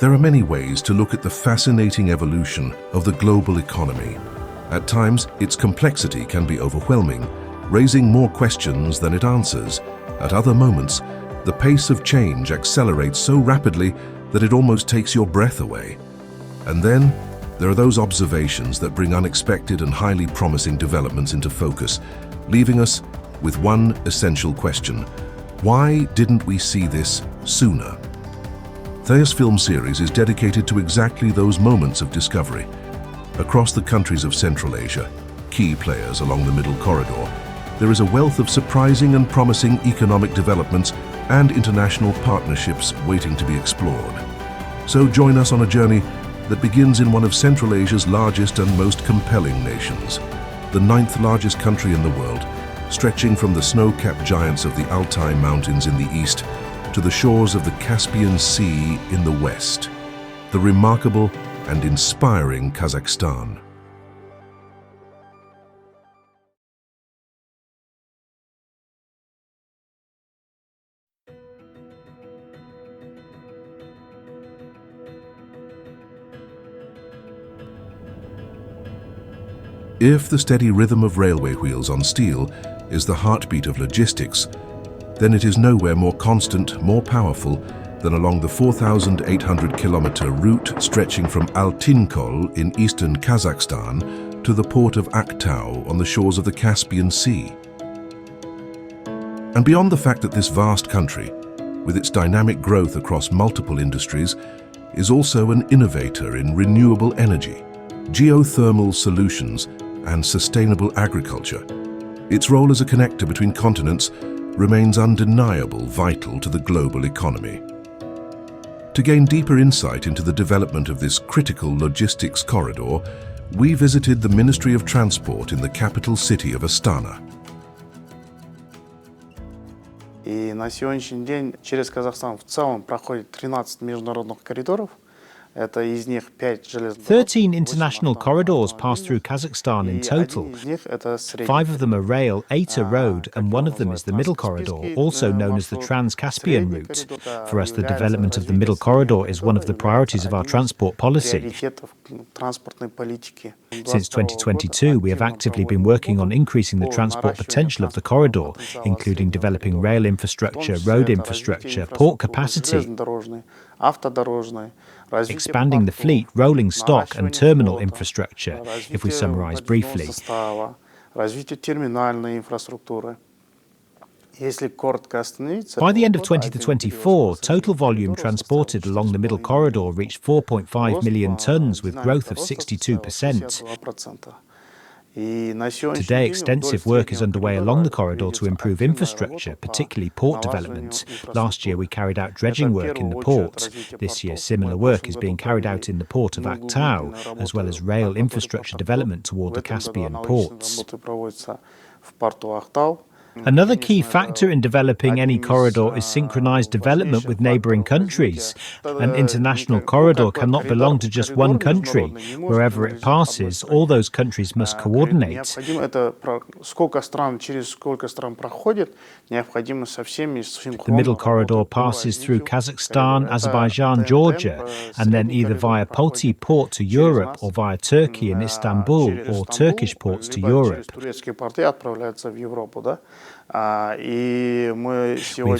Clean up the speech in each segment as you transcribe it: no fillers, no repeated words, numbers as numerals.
There are many ways to look at the fascinating evolution of the global economy. At times, its complexity can be overwhelming, raising more questions than it answers. At other moments, the pace of change accelerates so rapidly that it almost takes your breath away. And then, there are those observations that bring unexpected and highly promising developments into focus, leaving us with one essential question: why didn't we see this sooner? Thea's film series is dedicated to exactly those moments of discovery. Across the countries of Central Asia, key players along the Middle Corridor, there is a wealth of surprising and promising economic developments and international partnerships waiting to be explored. So join us on a journey that begins in one of Central Asia's largest and most compelling nations, the 9th largest country in the world, stretching from the snow-capped giants of the Altai Mountains in the east to the shores of the Caspian Sea in the west, the remarkable and inspiring Kazakhstan. If the steady rhythm of railway wheels on steel is the heartbeat of logistics, then it is nowhere more constant, more powerful than along the 4,800-kilometer route stretching from Altinkoy in eastern Kazakhstan to the port of Aktau on the shores of the Caspian Sea. And beyond the fact that this vast country, with its dynamic growth across multiple industries, is also an innovator in renewable energy, geothermal solutions, and sustainable agriculture, its role as a connector between continents remains undeniably vital to the global economy. To gain deeper insight into the development of this critical logistics corridor, we visited the Ministry of Transport in the capital city of Astana. И на сегодняшний день через Казахстан в целом проходит 13 международных коридоров. 13 international corridors pass through Kazakhstan in total. 5 of them are rail, 8 are road, and 1 of them is the Middle Corridor, also known as the Trans-Caspian route. For us, the development of the Middle Corridor is one of the priorities of our transport policy. Since 2022, we have actively been working on increasing the transport potential of the corridor, including developing rail infrastructure, road infrastructure, port capacity, expanding the fleet, rolling stock and terminal infrastructure, if we summarize briefly. By the end of 2024, total volume transported along the Middle Corridor reached 4.5 million tons, with growth of 62%. Today, extensive work is underway along the corridor to improve infrastructure, particularly port development. Last year, we carried out dredging work in the port. This year, similar work is being carried out in the port of Aktau, as well as rail infrastructure development toward the Caspian ports. Another key factor in developing any corridor is synchronized development with neighboring countries. An international corridor cannot belong to just one country. Wherever it passes, all those countries must coordinate. The Middle Corridor passes through Kazakhstan, Azerbaijan, Georgia, and then either via Palti port to Europe or via Turkey and Istanbul or Turkish ports to Europe. We've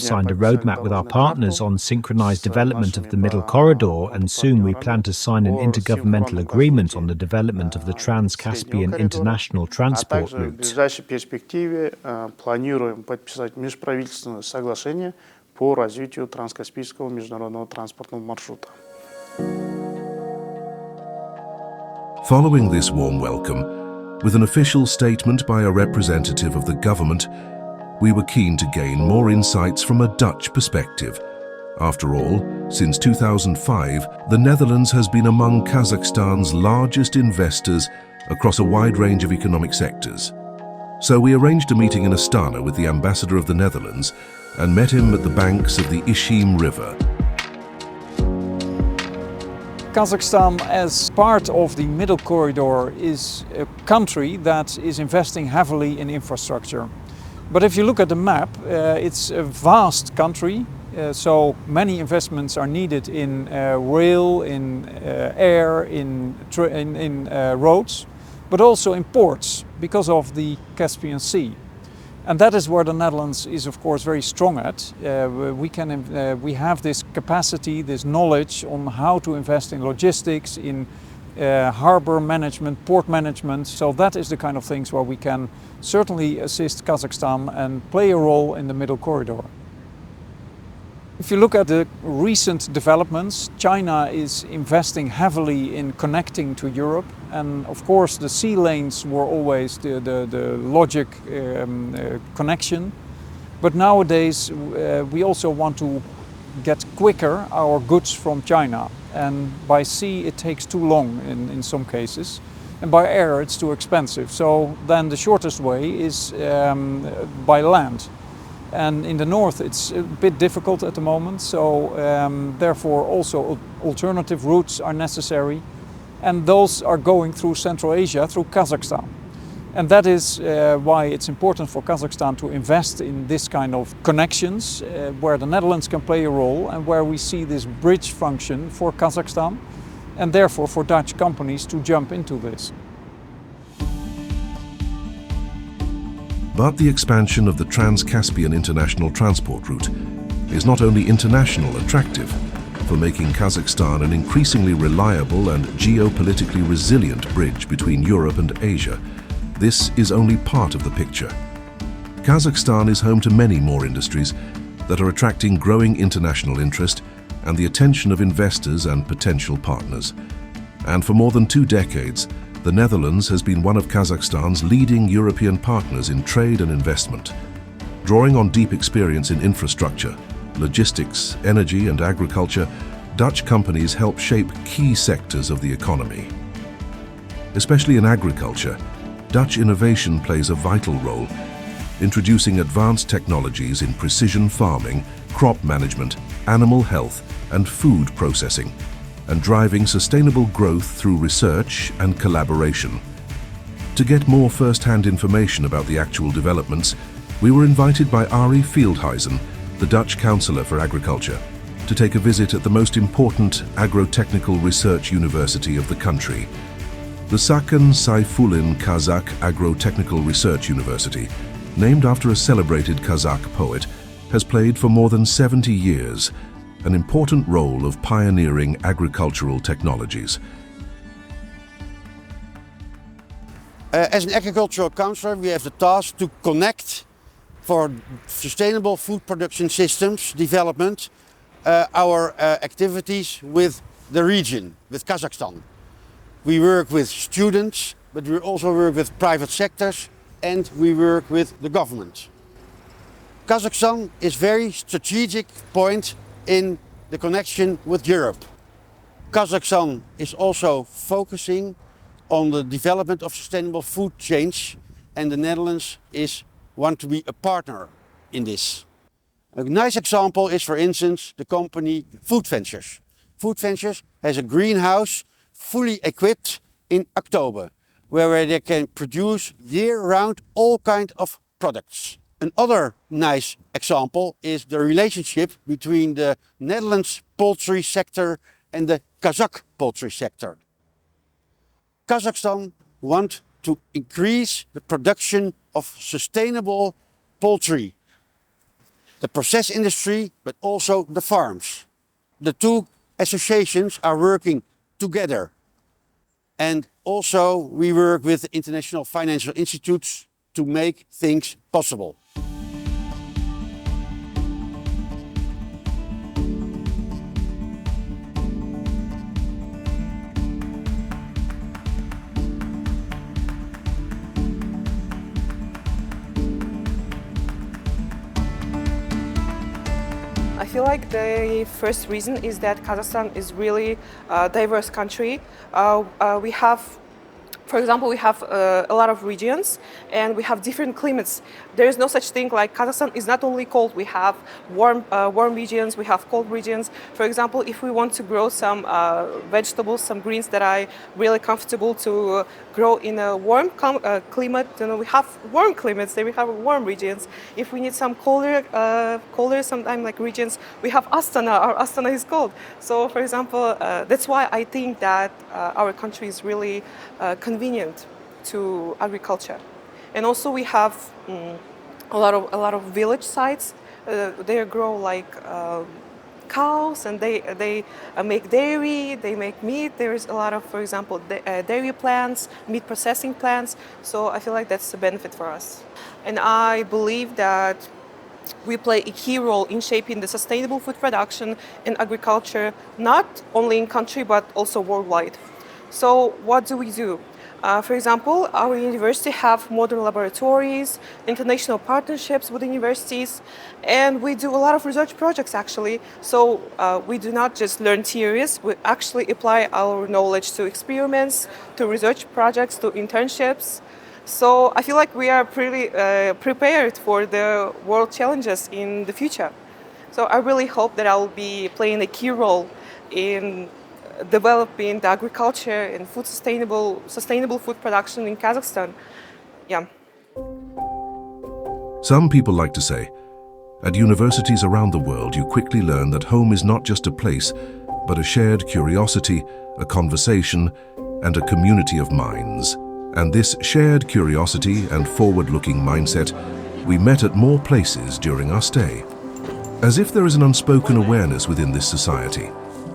signed a roadmap with our partners on synchronized development of the Middle Corridor, and soon we plan to sign an intergovernmental agreement on the development of the Trans-Caspian international transport route. Following this warm welcome, with an official statement by a representative of the government, we were keen to gain more insights from a Dutch perspective. After all, since 2005, the Netherlands has been among Kazakhstan's largest investors across a wide range of economic sectors. So we arranged a meeting in Astana with the ambassador of the Netherlands and met him at the banks of the Ishim River. Kazakhstan, as part of the Middle Corridor, is a country that is investing heavily in infrastructure. But if you look at the map, it's a vast country So many investments are needed in rail, in air, in roads, but also in ports because of the Caspian Sea. And that is where the Netherlands is, of course, very strong at. We have this capacity, this knowledge on how to invest in logistics, in harbor management, port management. So that is the kind of things where we can certainly assist Kazakhstan and play a role in the Middle Corridor. If you look at the recent developments, China is investing heavily in connecting to Europe, and of course the sea lanes were always the logic connection. But nowadays we also want to get quicker our goods from China, and by sea it takes too long in some cases, and by air it's too expensive. So then the shortest way is by land. And in the north it's a bit difficult at the moment, so therefore also alternative routes are necessary, and those are going through Central Asia, through Kazakhstan. And that is why it's important for Kazakhstan to invest in this kind of connections, where the Netherlands can play a role and where we see this bridge function for Kazakhstan, and therefore for Dutch companies to jump into this. But the expansion of the Trans-Caspian international transport route is not only international attractive for making Kazakhstan an increasingly reliable and geopolitically resilient bridge between Europe and Asia. This is only part of the picture. Kazakhstan is home to many more industries that are attracting growing international interest and the attention of investors and potential partners. And for more than 2 decades, the Netherlands has been one of Kazakhstan's leading European partners in trade and investment. Drawing on deep experience in infrastructure, logistics, energy and agriculture, Dutch companies help shape key sectors of the economy. Especially in agriculture, Dutch innovation plays a vital role, introducing advanced technologies in precision farming, crop management, animal health and food processing, and driving sustainable growth through research and collaboration. To get more first-hand information about the actual developments, we were invited by Arie Veldhuizen, the Dutch Councillor for Agriculture, to take a visit at the most important agro-technical research university of the country. The Saken Sayfulin Kazakh Agro-Technical Research University, named after a celebrated Kazakh poet, has played for more than 70 years an important role of pioneering agricultural technologies. As an agricultural councillor, we have the task to connect for sustainable food production systems development our activities with the region, with Kazakhstan. We work with students, but we also work with private sectors and we work with the government. Kazakhstan is a very strategic point in the connection with Europe. Kazakhstan is also focusing on the development of sustainable food chains, and the Netherlands want to be a partner in this. A nice example is, for instance, the company Food Ventures. Food Ventures has a greenhouse fully equipped in October, where they can produce year-round all kinds of products. Another nice example is the relationship between the Netherlands poultry sector and the Kazakh poultry sector. Kazakhstan wants to increase the production of sustainable poultry, the process industry, but also the farms. The two associations are working together. And also we work with international financial institutes to make things possible. I feel like the first reason is that Kazakhstan is really a diverse country. We have For example, we have a lot of regions and we have different climates. There is no such thing like Kazakhstan is not only cold, we have warm regions, we have cold regions. For example, if we want to grow some vegetables, some greens that are really comfortable to grow in a warm climate, then we have warm climates, then we have warm regions. If we need some colder sometimes like regions, we have Astana, our Astana is cold. So for example, that's why I think that our country is really convenient to agriculture. And also we have a lot of village sites. They grow like cows, and they make dairy, they make meat. There is a lot of, for example, dairy plants, meat processing plants. So I feel like that's a benefit for us. And I believe that we play a key role in shaping the sustainable food production and agriculture, not only in country but also worldwide. So what do we do? For example, our university have modern laboratories, international partnerships with universities, and we do a lot of research projects actually. So we do not just learn theories, we actually apply our knowledge to experiments, to research projects, to internships. So I feel like we are pretty prepared for the world challenges in the future. So I really hope that I will be playing a key role in developing the agriculture and sustainable food production in Kazakhstan. Yeah. Some people like to say, at universities around the world, you quickly learn that home is not just a place, but a shared curiosity, a conversation, and a community of minds. And this shared curiosity and forward-looking mindset we met at more places during our stay. As if there is an unspoken awareness within this society,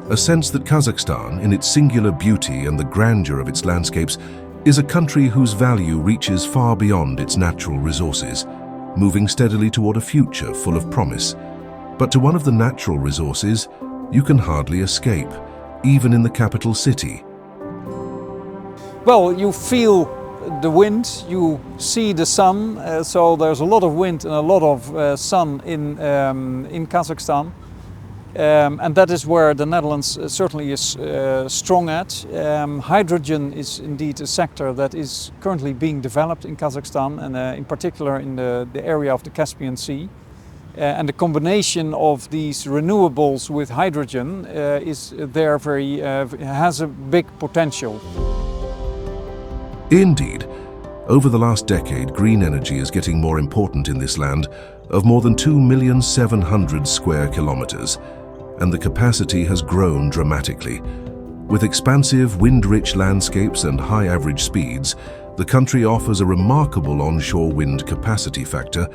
a sense that Kazakhstan, in its singular beauty and the grandeur of its landscapes, is a country whose value reaches far beyond its natural resources, moving steadily toward a future full of promise. But to one of the natural resources, you can hardly escape, even in the capital city. Well, you feel the wind, you see the sun, so there's a lot of wind and a lot of sun in Kazakhstan. And that is where the Netherlands certainly is strong at. Hydrogen is indeed a sector that is currently being developed in Kazakhstan, and in particular in the area of the Caspian Sea. And the combination of these renewables with hydrogen has a big potential. Indeed, over the last decade, green energy is getting more important in this land of more than 2,700,000 square kilometers, and the capacity has grown dramatically. With expansive, wind-rich landscapes and high average speeds, the country offers a remarkable onshore wind capacity factor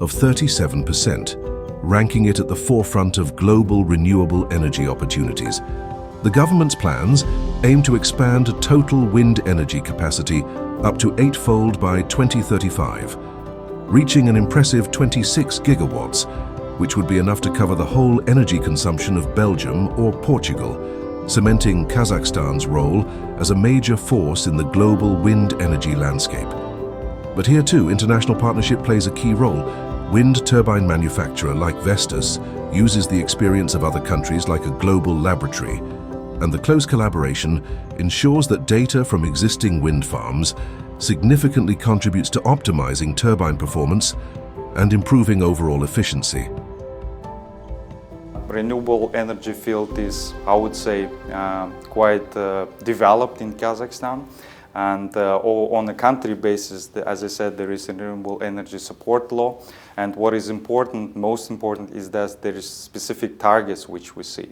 of 37%, ranking it at the forefront of global renewable energy opportunities. The government's plans aim to expand total wind energy capacity up to 8-fold by 2035, reaching an impressive 26 gigawatts, which would be enough to cover the whole energy consumption of Belgium or Portugal, cementing Kazakhstan's role as a major force in the global wind energy landscape. But here too, international partnership plays a key role. Wind turbine manufacturer like Vestas uses the experience of other countries like a global laboratory, and the close collaboration ensures that data from existing wind farms significantly contributes to optimizing turbine performance and improving overall efficiency. Renewable energy field is, I would say, quite developed in Kazakhstan. And on a country basis, as I said, there is a renewable energy support law. And what is important, most important, is that there is specific targets which we see.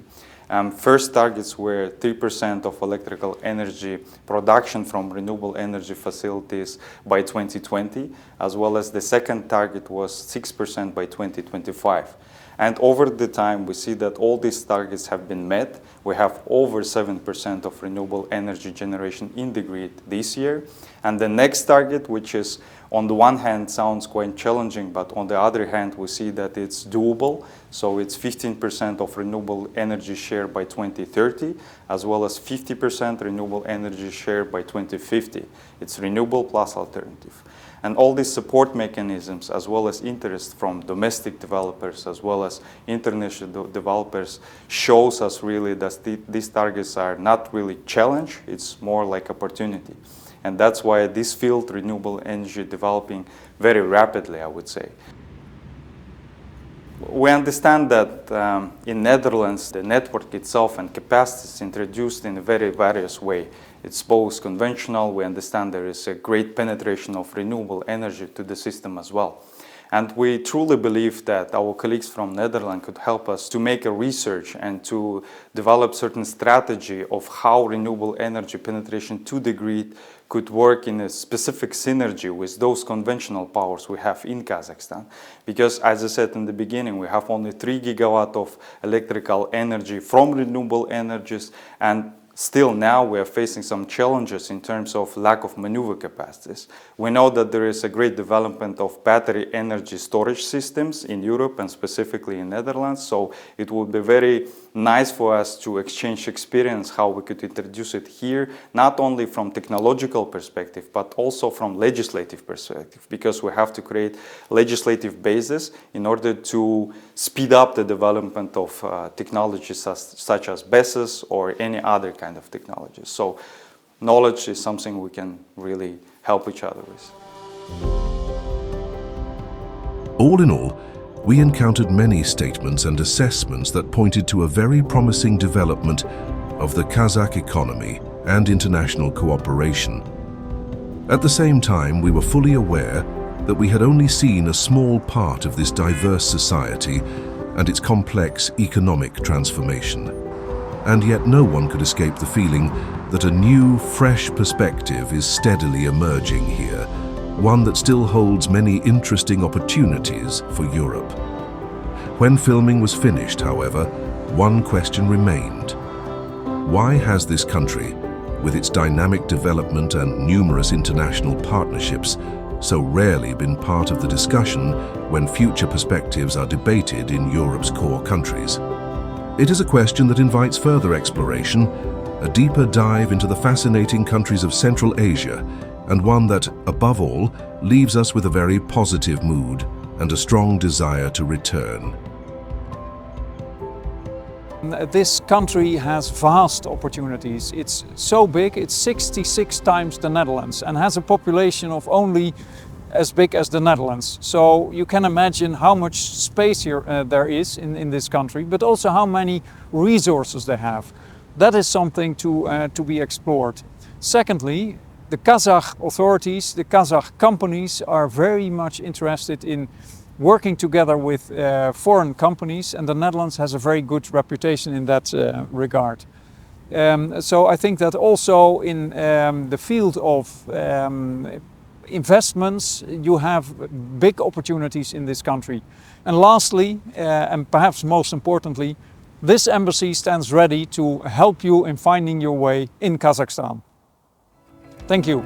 First targets were 3% of electrical energy production from renewable energy facilities by 2020, as well as the second target was 6% by 2025. And over the time, we see that all these targets have been met. We have over 7% of renewable energy generation in the grid this year. And the next target, which is on the one hand sounds quite challenging, but on the other hand, we see that it's doable. So it's 15% of renewable energy share by 2030, as well as 50% renewable energy share by 2050. It's renewable plus alternative. And all these support mechanisms, as well as interest from domestic developers, as well as international developers, shows us really that these targets are not really challenge, it's more like opportunity. And that's why this field, renewable energy, developing very rapidly, I would say. We understand that in Netherlands, the network itself and capacity is introduced in a very various way. It's both conventional, we understand there is a great penetration of renewable energy to the system as well. And we truly believe that our colleagues from Netherlands could help us to make a research and to develop certain strategy of how renewable energy penetration to the grid could work in a specific synergy with those conventional powers we have in Kazakhstan. Because as I said in the beginning, we have only 3 gigawatt of electrical energy from renewable energies, and still now we are facing some challenges in terms of lack of maneuver capacities. We know that there is a great development of battery energy storage systems in Europe and specifically in Netherlands, so it would be very nice for us to exchange experience how we could introduce it here, not only from technological perspective, but also from legislative perspective, because we have to create legislative basis in order to speed up the development of technologies such as BESS or any other kind of technologies. So knowledge is something we can really help each other with. All in all, we encountered many statements and assessments that pointed to a very promising development of the Kazakh economy and international cooperation. At the same time, we were fully aware that we had only seen a small part of this diverse society and its complex economic transformation. And yet no one could escape the feeling that a new, fresh perspective is steadily emerging here, one that still holds many interesting opportunities for Europe. When filming was finished, however, one question remained. Why has this country, with its dynamic development and numerous international partnerships, so rarely been part of the discussion when future perspectives are debated in Europe's core countries? It is a question that invites further exploration, a deeper dive into the fascinating countries of Central Asia, and one that, above all, leaves us with a very positive mood and a strong desire to return. This country has vast opportunities. It's so big, it's 66 times the Netherlands and has a population of only as big as the Netherlands. So you can imagine how much space there is in this country, but also how many resources they have. That is something to be explored. Secondly, the Kazakh authorities, the Kazakh companies are very much interested in working together with foreign companies, and the Netherlands has a very good reputation in that regard. So I think that also in the field of investments, you have big opportunities in this country. And lastly, and perhaps most importantly, this embassy stands ready to help you in finding your way in Kazakhstan. Thank you.